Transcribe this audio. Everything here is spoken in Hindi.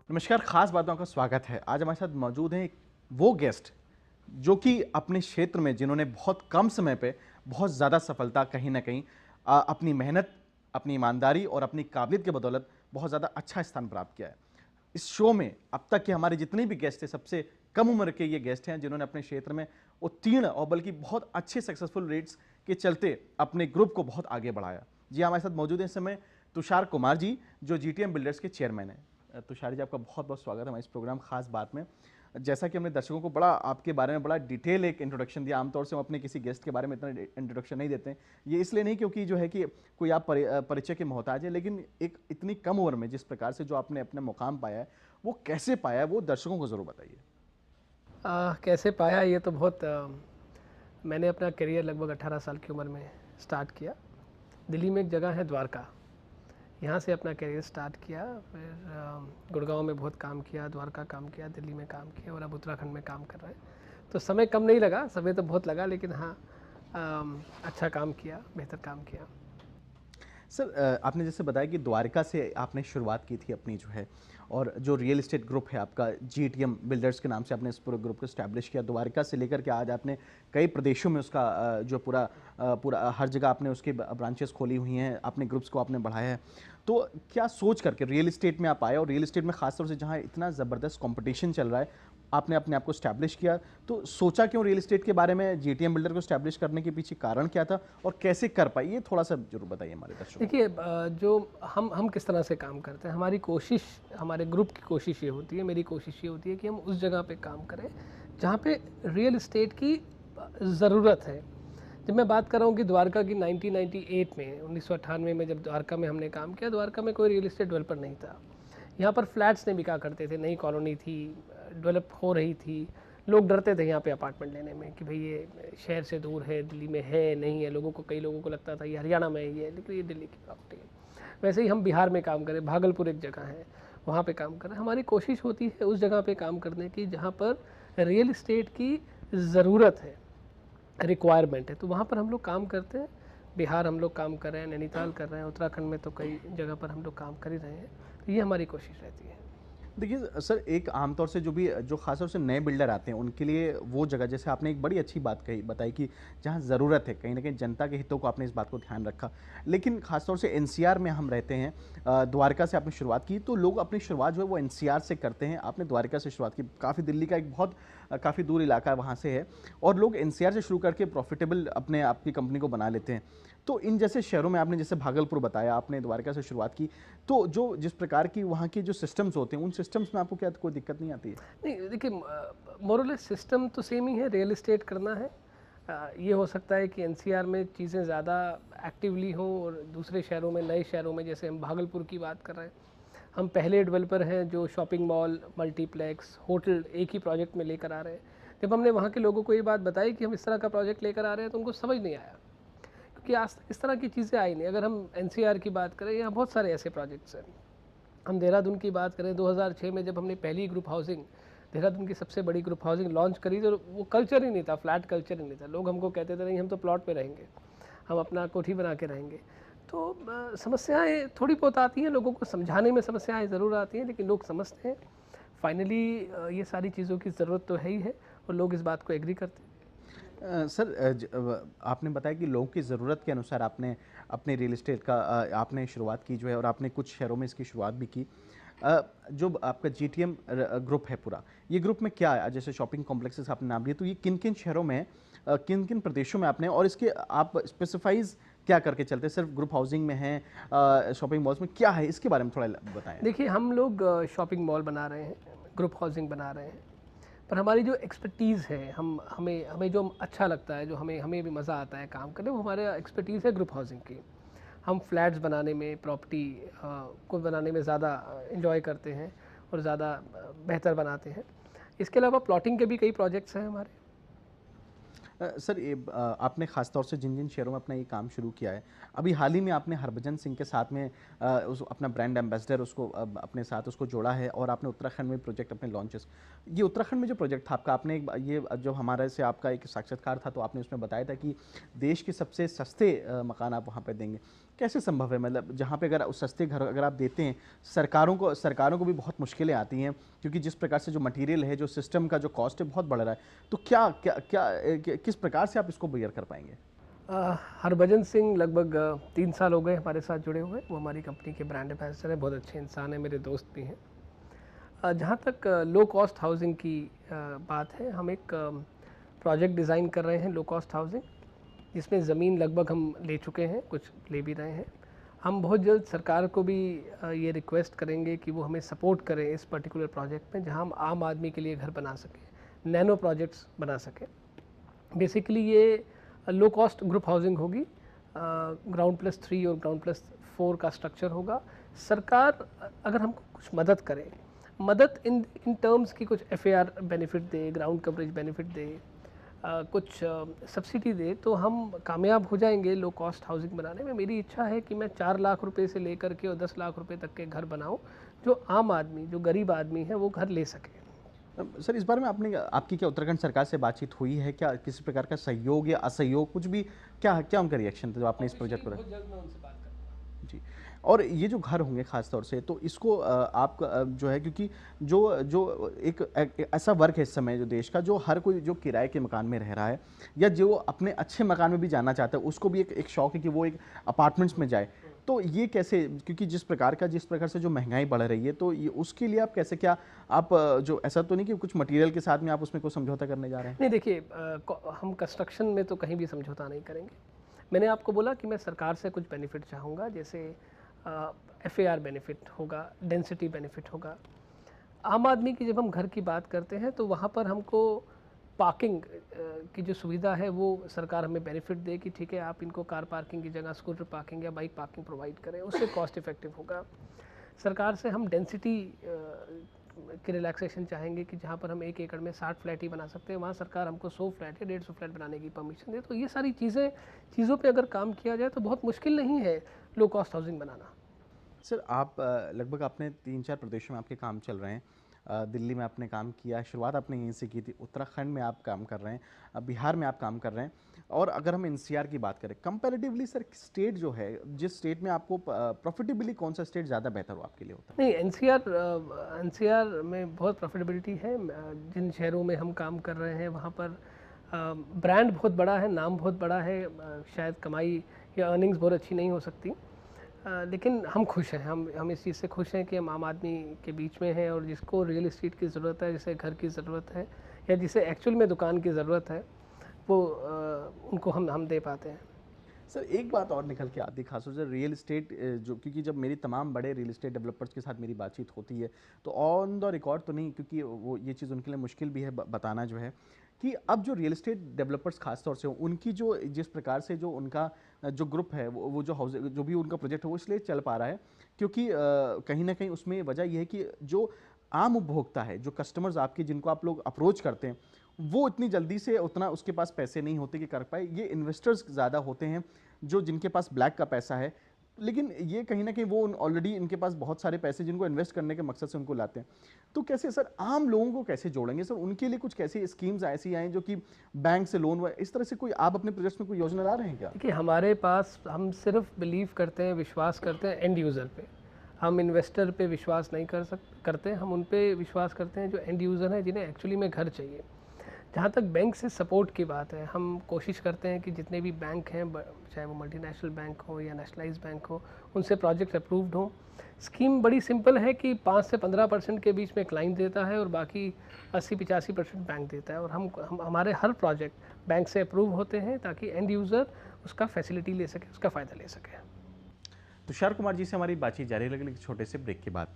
नमस्कार, खास बातों का स्वागत है। आज हमारे साथ मौजूद हैं वो गेस्ट जो कि अपने क्षेत्र में जिन्होंने बहुत कम समय पे बहुत ज़्यादा सफलता कहीं ना कहीं अपनी मेहनत, अपनी ईमानदारी और अपनी काबिलियत के बदौलत बहुत ज़्यादा अच्छा स्थान प्राप्त किया है। इस शो में अब तक के हमारे जितने भी गेस्ट थे, सबसे कम उम्र के ये गेस्ट हैं जिन्होंने अपने क्षेत्र में उत्तीर्ण और बल्कि बहुत अच्छे सक्सेसफुल रेट्स के चलते अपने ग्रुप को बहुत आगे बढ़ाया। जी, हमारे साथ मौजूद हैं इस समय तुषार कुमार जी, जो जीटीएम बिल्डर्स के चेयरमैन हैं। तुषार जी, आपका बहुत बहुत स्वागत है हमारे इस प्रोग्राम खास बात में। जैसा कि हमने दर्शकों को बड़ा आपके बारे में बड़ा डिटेल एक इंट्रोडक्शन दिया, आमतौर से हम अपने किसी गेस्ट के बारे में इतना इंट्रोडक्शन नहीं देते हैं। ये इसलिए नहीं क्योंकि जो है कि कोई आप परिचय के मोहताज है, लेकिन एक इतनी कम उम्र में जिस प्रकार से जो आपने अपना मुकाम पाया है, वो कैसे पाया है, वो दर्शकों को ज़रूर बताइए। कैसे पाया ये तो बहुत मैंने अपना करियर लगभग 18 साल की उम्र में स्टार्ट किया। दिल्ली में एक जगह है द्वारका, यहाँ से अपना करियर स्टार्ट किया। फिर गुड़गांव में बहुत काम किया, द्वारका काम किया, दिल्ली में काम किया और अब उत्तराखंड में काम कर रहे हैं। तो समय कम नहीं लगा, समय तो बहुत लगा, लेकिन हाँ अच्छा काम किया, बेहतर काम किया। सर, आपने जैसे बताया कि द्वारका से आपने शुरुआत की थी अपनी जो है, और जो रियल एस्टेट ग्रुप है आपका जीटीएम बिल्डर्स के नाम से आपने इस पूरे ग्रुप को स्टैब्लिश किया। द्वारका से लेकर के आज आपने कई प्रदेशों में उसका जो पूरा हर जगह आपने उसकी ब्रांचेस खोली हुई हैं, अपने ग्रुप्स को आपने बढ़ाया है। तो क्या सोच करके रियल एस्टेट में आप आए, और रियल एस्टेट में खासतौर से जहाँ इतना ज़बरदस्त कंपटीशन चल रहा है, आपने अपने आप को स्टैब्लिश किया, तो सोचा क्यों रियल एस्टेट के बारे में? जीटीएम बिल्डर को स्टैब्लिश करने के पीछे कारण क्या था और कैसे कर पाई, ये थोड़ा सा जरूर बताइए हमारे दर्शकों को। देखिए, जो हम किस तरह से काम करते हैं, हमारी कोशिश, हमारे ग्रुप की कोशिश ये होती है, मेरी कोशिश ये होती है कि हम उस जगह पे काम करें जहाँ पे रियल एस्टेट की ज़रूरत है। जब मैं बात कर रहा हूँ कि द्वारका की 1998 में 1998 में जब द्वारका में हमने काम किया, द्वारका में कोई रियल एस्टेट डेवलपर नहीं था। यहाँ पर फ्लैट्स नहीं बिका करते थे, नई कॉलोनी थी, डेवलप हो रही थी। लोग डरते थे यहाँ पे अपार्टमेंट लेने में कि भाई ये शहर से दूर है, दिल्ली में है नहीं है। कई लोगों को लगता था ये हरियाणा में ही है, लेकिन ये दिल्ली की प्रॉपर्टी है। वैसे ही हम बिहार में काम करें, भागलपुर एक जगह है, वहाँ पे काम करें। हमारी कोशिश होती है उस जगह पे काम करने की जहाँ पर रियल इस्टेट की ज़रूरत है, रिक्वायरमेंट है, तो वहाँ पर हम लोग काम करते हैं। बिहार हम लोग काम कर रहे हैं, नैनीताल कर रहे हैं, उत्तराखंड में तो कई जगह पर हम लोग काम कर ही रहे हैं। तो ये हमारी कोशिश रहती है। देखिए सर, एक आमतौर से जो खासतौर से नए बिल्डर आते हैं उनके लिए वो जगह, जैसे आपने एक बड़ी अच्छी बात बताई कि जहाँ ज़रूरत है, कहीं ना कहीं जनता के हितों को आपने इस बात को ध्यान रखा। लेकिन खासतौर से एनसीआर में हम रहते हैं, द्वारका से आपने शुरुआत की, तो लोग अपनी शुरुआत जो है वो एनसीआर से करते हैं। आपने द्वारका से शुरुआत की, काफ़ी दिल्ली का एक बहुत काफ़ी दूर इलाका वहाँ से है, और लोग एनसीआर से शुरू करके प्रॉफिटेबल अपने आपकी कंपनी को बना लेते हैं। तो इन जैसे शहरों में आपने जैसे भागलपुर बताया, आपने द्वारका से शुरुआत की, तो जो जिस प्रकार की वहाँ की जो सिस्टम्स होते हैं, उन सिस्टम्स में आपको क्या कोई दिक्कत नहीं आती है? नहीं, देखिए, मोरलेस सिस्टम तो सेम ही है। रियल इस्टेट करना है, ये हो सकता है कि एनसीआर में चीज़ें ज़्यादा एक्टिवली हों और दूसरे शहरों में, नए शहरों में, जैसे हम भागलपुर की बात कर रहे हैं, हम पहले डेवलपर हैं जो शॉपिंग मॉल, मल्टीप्लेक्स, होटल एक ही प्रोजेक्ट में लेकर आ रहे हैं। जब हमने वहाँ के लोगों को ये बात बताई कि हम इस तरह का प्रोजेक्ट लेकर आ रहे हैं, तो उनको समझ नहीं आया, क्योंकि आज तक इस तरह की चीज़ें आई नहीं। अगर हम एनसीआर की बात करें, यहाँ बहुत सारे ऐसे प्रोजेक्ट्स हैं। हम देहरादून की बात करें, 2006 में जब हमने पहली ग्रुप हाउसिंग, देहरादून की सबसे बड़ी ग्रुप हाउसिंग लॉन्च करी, तो वो कल्चर ही नहीं था, फ्लैट कल्चर ही नहीं था। लोग हमको कहते थे नहीं, हम तो प्लॉट पे रहेंगे, हम अपना कोठी बना के रहेंगे। तो समस्याएं थोड़ी बहुत आती हैं, लोगों को समझाने में समस्याएं ज़रूर आती हैं, लेकिन लोग समझते हैं। फाइनली ये सारी चीज़ों की ज़रूरत तो है ही है, और लोग इस बात को एग्री करते हैं। सर, आपने बताया कि लोगों की ज़रूरत के अनुसार आपने अपने रियल एस्टेट का आपने शुरुआत की जो है, और आपने कुछ शहरों में इसकी शुरुआत भी की। जो आपका जीटीएम ग्रुप है पूरा, ये ग्रुप में क्या है? जैसे शॉपिंग कॉम्प्लेक्सेस आपने नाम लिया, तो ये किन किन शहरों में, किन किन प्रदेशों में आपने, और इसके आप स्पेसिफाइज क्या करके चलते हैं? सिर्फ ग्रुप हाउसिंग में हैं, शॉपिंग मॉल्स में क्या है, इसके बारे में थोड़ा बताएं। देखिए, हम लोग शॉपिंग मॉल बना रहे हैं, ग्रुप हाउसिंग बना रहे हैं, पर हमारी जो एक्सपर्टीज़ है, हमें हमें जो अच्छा लगता है, जो हमें हमें भी मज़ा आता है काम करने, वो हमारा एक्सपर्टीज़ है ग्रुप हाउसिंग की। हम फ्लैट्स बनाने में, प्रॉपर्टी को बनाने में ज़्यादा इन्जॉय करते हैं और ज़्यादा बेहतर बनाते हैं। इसके अलावा प्लॉटिंग के भी कई प्रोजेक्ट्स हैं हमारे। सर ये आपने ख़ास तौर से जिन जिन शहरों में अपना ये काम शुरू किया है, अभी हाल ही में आपने हरभजन सिंह के साथ में उस अपना ब्रांड एम्बेसडर उसको अपने साथ उसको जोड़ा है और आपने उत्तराखंड में प्रोजेक्ट अपने लॉन्चेस। ये उत्तराखंड में जो प्रोजेक्ट था आपका, आपने ये जो हमारे से आपका एक साक्षात्कार था तो आपने उसमें बताया था कि देश के सबसे सस्ते मकान आप वहाँ पर देंगे। कैसे संभव है, मतलब जहाँ पे अगर उस सस्ते घर अगर आप देते हैं, सरकारों को भी बहुत मुश्किलें आती हैं, क्योंकि जिस प्रकार से जो मटेरियल है, जो सिस्टम का जो कॉस्ट है बहुत बढ़ रहा है। तो क्या क्या क्या किस प्रकार से आप इसको बियर कर पाएंगे? हरभजन सिंह लगभग 3 साल हो गए हमारे साथ जुड़े हुए। वो हमारी कंपनी के ब्रांड एम्बेसडर हैं, बहुत अच्छे इंसान हैं, मेरे दोस्त भी हैं। जहाँ तक लो कॉस्ट हाउसिंग की बात है, हम एक प्रोजेक्ट डिज़ाइन कर रहे हैं लो कॉस्ट हाउसिंग, जिसमें ज़मीन लगभग हम ले चुके हैं, कुछ ले भी रहे हैं। हम बहुत जल्द सरकार को भी ये रिक्वेस्ट करेंगे कि वो हमें सपोर्ट करें इस पर्टिकुलर प्रोजेक्ट में, जहाँ हम आम आदमी के लिए घर बना सकें, नैनो प्रोजेक्ट्स बना सकें। बेसिकली ये लो कॉस्ट ग्रुप हाउसिंग होगी, ग्राउंड प्लस 3 और ग्राउंड प्लस 4 का स्ट्रक्चर होगा। सरकार अगर हमको कुछ मदद करे, मदद इन टर्म्स की कुछ FAR बेनिफिट दे, ग्राउंड कवरेज बेनिफिट दे, कुछ सब्सिडी दे, तो हम कामयाब हो जाएंगे लो कॉस्ट हाउसिंग बनाने में। मेरी इच्छा है कि मैं 4 लाख रुपए से लेकर के और 10 लाख रुपए तक के घर बनाऊं, जो आम आदमी, जो गरीब आदमी है, वो घर ले सके। सर इस बारे में आपकी क्या उत्तराखंड सरकार से बातचीत हुई है? क्या किसी प्रकार का सहयोग या असहयोग कुछ भी, क्या क्या उनका रिएक्शन था जब आपने इस प्रोजेक्ट को बहुत जल्द मैं उनसे बात करूँगा। जी। और ये जो घर होंगे ख़ास तौर से, तो इसको आप जो है, क्योंकि जो जो एक ऐसा वर्ग है इस समय जो देश का, जो हर कोई जो किराए के मकान में रह रहा है या जो अपने अच्छे मकान में भी जाना चाहता है, उसको भी एक शौक है कि वो एक अपार्टमेंट्स में जाए। तो ये कैसे, क्योंकि जिस प्रकार से जो महंगाई बढ़ रही है, तो ये उसके लिए आप कैसे, क्या आप जो ऐसा तो नहीं कि कुछ मटेरियल के साथ में आप उसमें कोई समझौता करने जा रहे हैं? नहीं, देखिए, हम कंस्ट्रक्शन में तो कहीं भी समझौता नहीं करेंगे। मैंने आपको बोला कि मैं सरकार से कुछ बेनिफिट चाहूँगा, जैसे FAR बेनिफिट होगा, डेंसिटी बेनिफिट होगा। आम आदमी की जब हम घर की बात करते हैं, तो वहाँ पर हमको पार्किंग की जो सुविधा है, वो सरकार हमें बेनिफिट दे कि ठीक है, आप इनको कार पार्किंग की जगह स्कूटर पार्किंग या बाइक पार्किंग प्रोवाइड करें, उससे कॉस्ट इफेक्टिव होगा। सरकार से हम डेंसिटी की रिलैक्सेशन चाहेंगे कि जहाँ पर हम 1 एकड़ में 60 फ्लैट ही बना सकते हैं, वहाँ सरकार हमको 100 फ्लैट या 150 फ्लैट बनाने की परमिशन दे। तो ये सारी चीज़ों पे अगर काम किया जाए तो बहुत मुश्किल नहीं है लो कॉस्ट हाउसिंग बनाना। सर आप लगभग आपने 3-4 प्रदेशों में आपके काम चल रहे हैं। दिल्ली में आपने काम किया, शुरुआत आपने यहीं से की थी, उत्तराखंड में आप काम कर रहे हैं, बिहार में आप काम कर रहे हैं, और अगर हम NCR की बात करें कंपैरेटिवली, सर स्टेट जो है, जिस स्टेट में आपको प्रॉफिटेबली कौन सा स्टेट ज़्यादा बेहतर हो आपके लिए होता है? नहीं, NCR में बहुत प्रॉफिटेबिलिटी है। जिन शहरों में हम काम कर रहे हैं, वहाँ पर ब्रांड बहुत बड़ा है, नाम बहुत बड़ा है, शायद कमाई या अर्निंग्स बहुत अच्छी नहीं हो सकती, लेकिन हम खुश हैं। हम इस चीज़ से खुश हैं कि हम आम आदमी के बीच में हैं, और जिसको रियल एस्टेट की ज़रूरत है, जिसे घर की ज़रूरत है, या जिसे एक्चुअल में दुकान की ज़रूरत है, वो उनको हम दे पाते हैं। सर एक बात और निकल के आती है, खासतौर से रियल एस्टेट जो, क्योंकि जब मेरी तमाम बड़े रियल एस्टेट डेवलपर्स के साथ मेरी बातचीत होती है, तो ऑन द रिकॉर्ड तो नहीं, क्योंकि वो ये चीज़ उनके लिए मुश्किल भी है बताना, जो है कि अब जो रियल एस्टेट डेवलपर्स खास तौर से उनकी जो जिस प्रकार से जो उनका जो ग्रुप है, वो जो हाउस जो भी उनका प्रोजेक्ट है, वो इसलिए चल पा रहा है क्योंकि कहीं ना कहीं उसमें वजह यह है कि जो आम उपभोक्ता है, जो कस्टमर्स आपके जिनको आप लोग अप्रोच करते हैं, वो इतनी जल्दी से उतना उसके पास पैसे नहीं होते कि कर पाए। ये इन्वेस्टर्स ज़्यादा होते हैं जो जिनके पास ब्लैक का पैसा है, लेकिन ये कहीं ना कहीं वो ऑलरेडी इनके पास बहुत सारे पैसे जिनको इन्वेस्ट करने के मकसद से उनको लाते हैं। तो कैसे सर आम लोगों को कैसे जोड़ेंगे सर? उनके लिए कुछ कैसी स्कीम्स ऐसी आए जो कि बैंक से लोन, इस तरह से कोई आप अपने प्रोजेक्ट में कोई योजना ला रहे हैं क्या? देखिए, हमारे पास, हम सिर्फ बिलीव करते हैं, विश्वास करते हैं एंड यूज़र पे। हम इन्वेस्टर पे विश्वास नहीं करते, हम उन पे विश्वास करते हैं जो एंड यूज़र हैं, जिन्हें एक्चुअली में घर चाहिए। जहाँ तक बैंक से सपोर्ट की बात है, हम कोशिश करते हैं कि जितने भी बैंक हैं, चाहे वो मल्टीनेशनल बैंक हो या नेशनलाइज्ड बैंक हो, उनसे प्रोजेक्ट अप्रूव्ड हो। स्कीम बड़ी सिंपल है कि 5 से 15% के बीच में क्लाइंट देता है और बाकी 80-85% बैंक देता है, और हम हमारे हर प्रोजेक्ट बैंक से अप्रूव होते हैं ताकि एंड यूज़र उसका फैसिलिटी ले सके, उसका फ़ायदा ले सके। तुषार कुमार जी से हमारी बातचीत जारी रहेगी छोटे से ब्रेक के बाद।